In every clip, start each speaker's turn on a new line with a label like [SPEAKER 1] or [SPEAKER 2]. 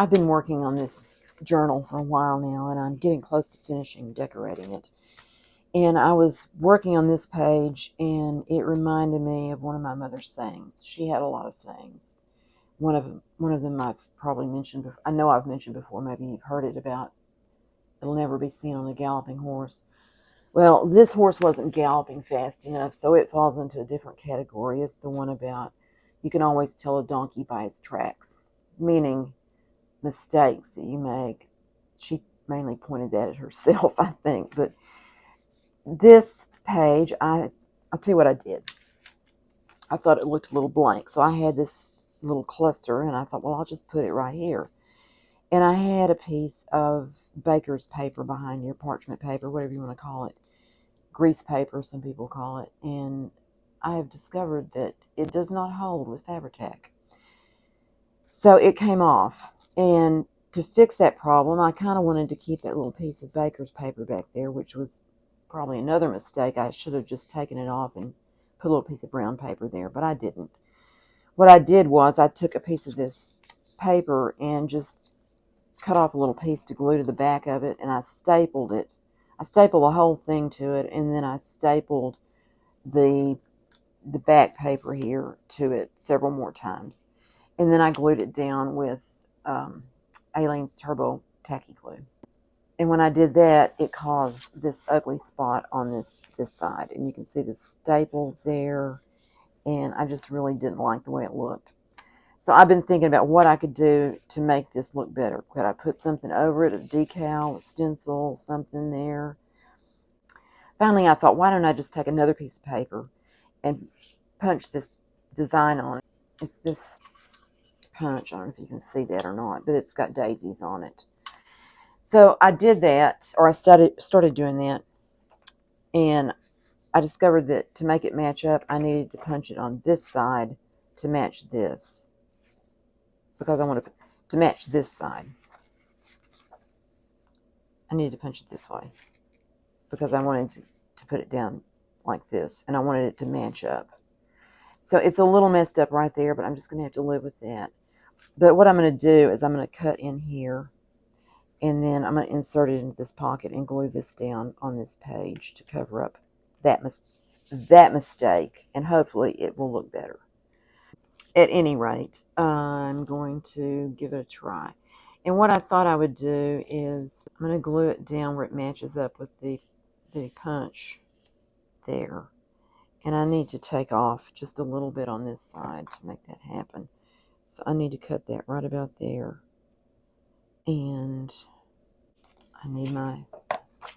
[SPEAKER 1] I've been working on this journal for a while now, and I'm getting close to finishing decorating it. And I was working on this page, and it reminded me of one of my mother's sayings. She had a lot of sayings. One of them I've probably mentioned before. I know I've mentioned before. Maybe you've heard it about, "It'll never be seen on a galloping horse." Well, this horse wasn't galloping fast enough, so it falls into a different category. It's the one about you can always tell a donkey by its tracks, meaning mistakes that you make. She mainly pointed that at herself, I think. But this page, I'll tell you what I did. I thought it looked a little blank, so I had this little cluster, and I thought, well, I'll just put it right here. And I had a piece of baker's paper behind here, parchment paper, whatever you want to call it, grease paper, some people call it, and I have discovered that it does not hold with Fabri-Tac. So it came off, and to fix that problem, I kind of wanted to keep that little piece of baker's paper back there, which was probably another mistake. I should have just taken it off and put a little piece of brown paper there, but I didn't. What I did was I took a piece of this paper and just cut off a little piece to glue to the back of it, and I stapled it. I stapled the whole thing to it, and then I stapled the back paper here to it several more times. And then I glued it down with Aleene's Turbo Tacky Glue. And when I did that, it caused this ugly spot on this side. And you can see the staples there. And I just really didn't like the way it looked. So I've been thinking about what I could do to make this look better. Could I put something over it, a decal, a stencil, something there? Finally, I thought, why don't I just take another piece of paper and punch this design on it. It's this punch. I don't know if you can see that or not, but it's got daisies on it. So I did that, or I started doing that, and I discovered that to make it match up, I needed to punch it on this side to match this, because I wanted to match this side. I needed to punch it this way because I wanted to put it down like this, and I wanted it to match up. So it's a little messed up right there, but I'm just going to have to live with that. But what I'm going to do is I'm going to cut in here, and then I'm going to insert it into this pocket and glue this down on this page to cover up that mistake, and hopefully it will look better. At any rate, I'm going to give it a try. And what I thought I would do is I'm going to glue it down where it matches up with the punch there. And I need to take off just a little bit on this side to make that happen. So I need to cut that right about there. And I need my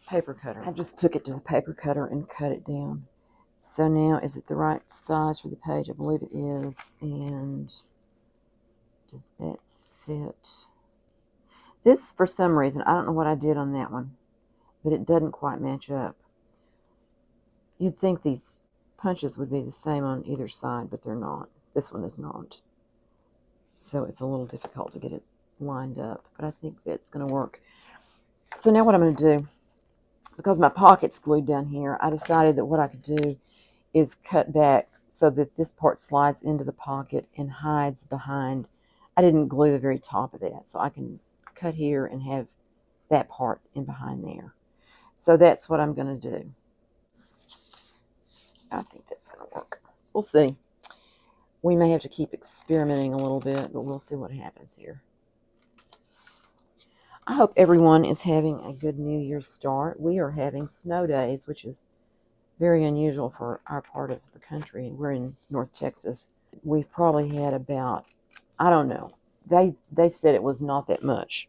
[SPEAKER 1] paper cutter. I just took it to the paper cutter and cut it down. So now, is it the right size for the page? I believe it is. And does that fit? This, for some reason, I don't know what I did on that one, but it doesn't quite match up. You'd think these punches would be the same on either side, but they're not. This one is not. So it's a little difficult to get it lined up, but I think that's going to work. So now what I'm going to do, because my pocket's glued down here, I decided that what I could do is cut back so that this part slides into the pocket and hides behind. I didn't glue the very top of that, so I can cut here and have that part in behind there. So that's what I'm going to do. I think that's going to work. We'll see. We may have to keep experimenting a little bit, but we'll see what happens here. I hope everyone is having a good New Year's start. We are having snow days, which is very unusual for our part of the country. We're in North Texas. We've probably had about, I don't know, they said it was not that much,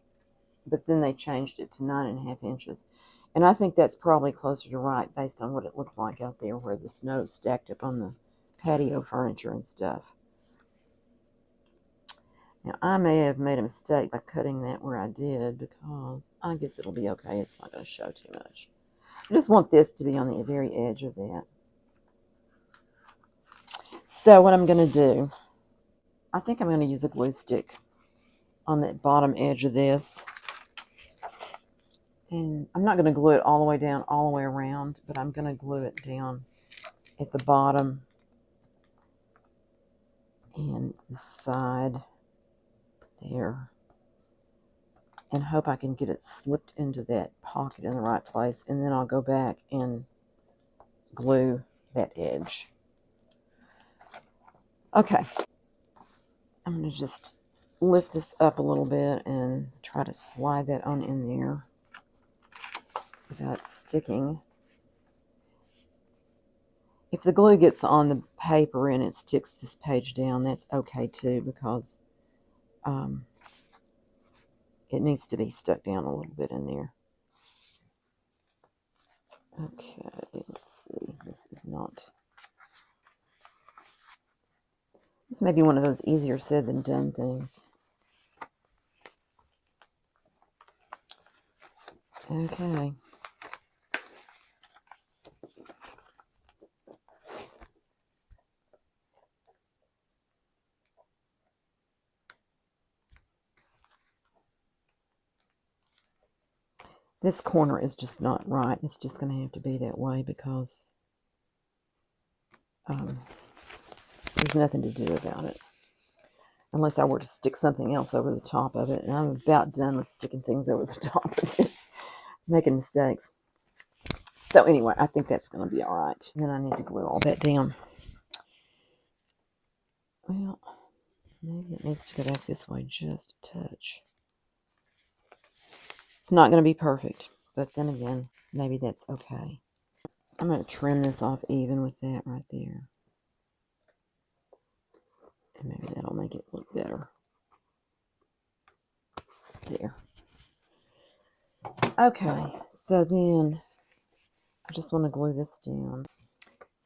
[SPEAKER 1] but then they changed it to 9.5 inches. And I think that's probably closer to right based on what it looks like out there where the snow's stacked up on the patio furniture and stuff. Now, I may have made a mistake by cutting that where I did, because I guess it'll be okay. It's not going to show too much. I just want this to be on the very edge of that. So what I'm going to do, I think I'm going to use a glue stick on that bottom edge of this. And I'm not going to glue it all the way down, all the way around, but I'm going to glue it down at the bottom and the side there. and hope I can get it slipped into that pocket in the right place, and then I'll go back and glue that edge. Okay, I'm going to just lift this up a little bit and try to slide that on in there without sticking. If the glue gets on the paper and it sticks this page down, that's okay too, because it needs to be stuck down a little bit in there. Okay, let's see. This may be one of those easier said than done things. Okay. This corner is just not right. It's just going to have to be that way because there's nothing to do about it. Unless I were to stick something else over the top of it. And I'm about done with sticking things over the top of this. Making mistakes. So anyway, I think that's going to be all right. And then I need to glue all that down. Well, maybe it needs to go back this way just a touch. It's not going to be perfect, but then again, maybe that's okay. I'm going to trim this off even with that right there. And maybe that'll make it look better. There. Okay, so then I just want to glue this down.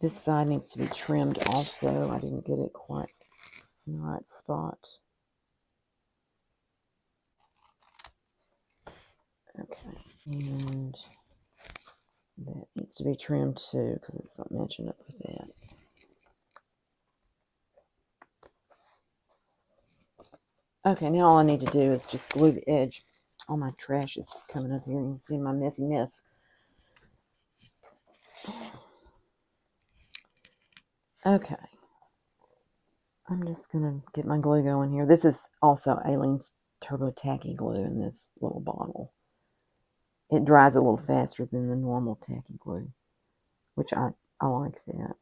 [SPEAKER 1] This side needs to be trimmed also. I didn't get it quite in the right spot. Okay, and that needs to be trimmed too because it's not matching up with that. Okay, now all I need to do is just glue the edge. All my trash is coming up here. You can see my messy mess. Okay. I'm just going to get my glue going here. This is also Aleene's Turbo Tacky glue in this little bottle. It dries a little faster than the normal tacky glue, which I like that.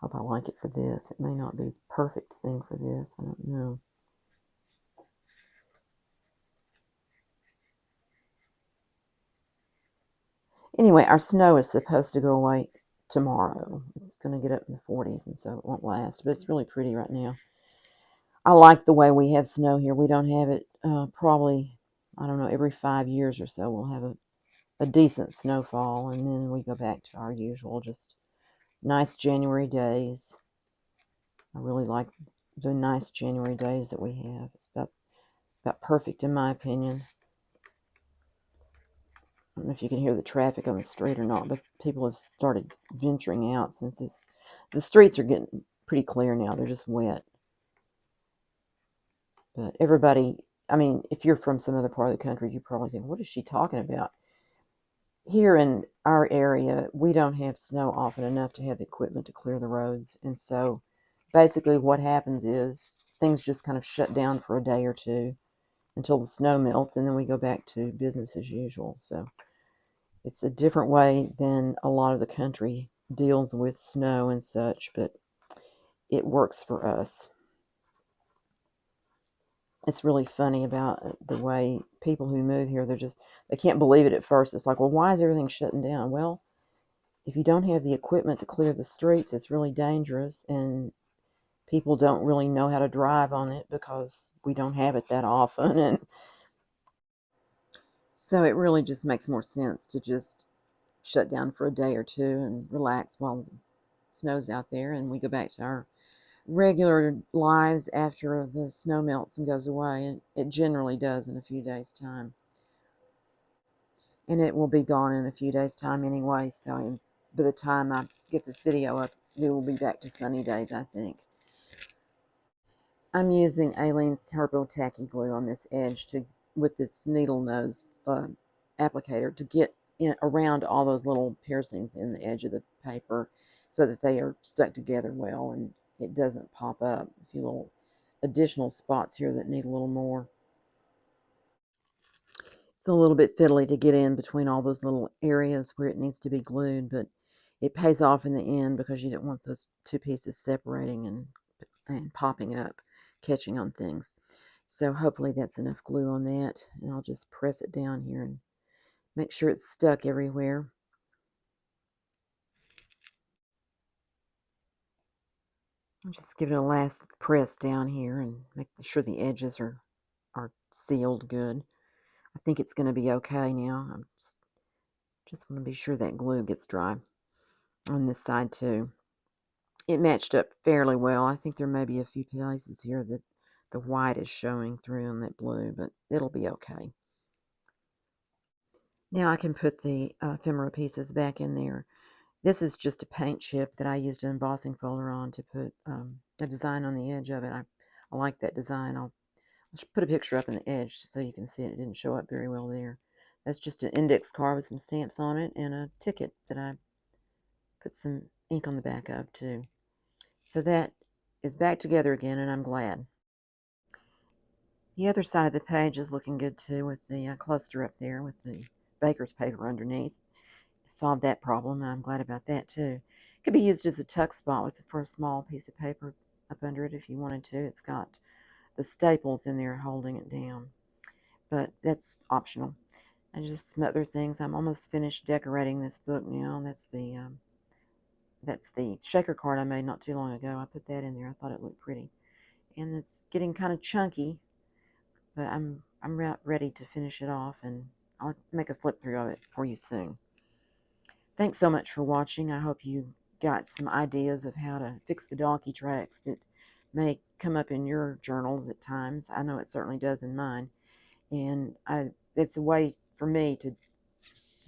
[SPEAKER 1] Hope I like it for this. It may not be the perfect thing for this. I don't know. Anyway, our snow is supposed to go away tomorrow. It's going to get up in the 40s, and so it won't last. But it's really pretty right now. I like the way we have snow here. We don't have it probably, I don't know, every 5 years or so we'll have a decent snowfall, and then we go back to our usual just nice January days. I really like the nice January days that we have. It's about perfect in my opinion. I don't know if you can hear the traffic on the street or not, but people have started venturing out since the streets are getting pretty clear now. They're just wet. But everybody, I mean, if you're from some other part of the country, you probably think, what is she talking about? Here in our area, we don't have snow often enough to have equipment to clear the roads. And so basically what happens is things just kind of shut down for a day or two until the snow melts, and then we go back to business as usual. So it's a different way than a lot of the country deals with snow and such, but it works for us. It's really funny about the way people who move here, they can't believe it at first. It's like, well, why is everything shutting down? Well, if you don't have the equipment to clear the streets, it's really dangerous, and people don't really know how to drive on it because we don't have it that often. And so it really just makes more sense to just shut down for a day or two and relax while the snow's out there, and we go back to our regular lives after the snow melts and goes away. And it generally does in a few days' time. And it will be gone in a few days' time anyway, so by the time I get this video up, we will be back to sunny days, I think. I'm using Aleene's Turbo Tacky Glue on this edge with this needle nose applicator to get around all those little piercings in the edge of the paper so that they are stuck together well and it doesn't pop up. A few little additional spots here that need a little more. It's a little bit fiddly to get in between all those little areas where it needs to be glued, but it pays off in the end because you didn't want those two pieces separating and popping up, catching on things. So hopefully that's enough glue on that, and I'll just press it down here and make sure it's stuck everywhere. I'll just give it a last press down here and make sure the edges are sealed good. I think it's going to be okay now. I'm just want to be sure that glue gets dry on this side too. It matched up fairly well. I think there may be a few places here that the white is showing through on that blue, but it'll be okay. Now I can put the ephemera pieces back in there. This is just a paint chip that I used an embossing folder on to put a design on the edge of it. I like that design. I'll put a picture up in the edge so you can see it. It didn't show up very well there. That's just an index card with some stamps on it and a ticket that I put some ink on the back of too. So that is back together again, and I'm glad. The other side of the page is looking good too, with the cluster up there with the baker's paper underneath. Solved that problem, and I'm glad about that too. It could be used as a tuck spot for a small piece of paper up under it if you wanted to. It's got the staples in there holding it down, but that's optional. And just some other things. I'm almost finished decorating this book now. That's the shaker card I made not too long ago. I put that in there. I thought it looked pretty, and it's getting kind of chunky, but I'm ready to finish it off, and I'll make a flip through of it for you soon. Thanks so much for watching. I hope you got some ideas of how to fix the donkey tracks that may come up in your journals at times. I know it certainly does in mine, and it's a way for me to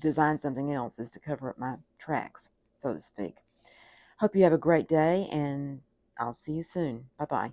[SPEAKER 1] design something else, is to cover up my tracks, so to speak. Hope you have a great day, and I'll see you soon. Bye-bye.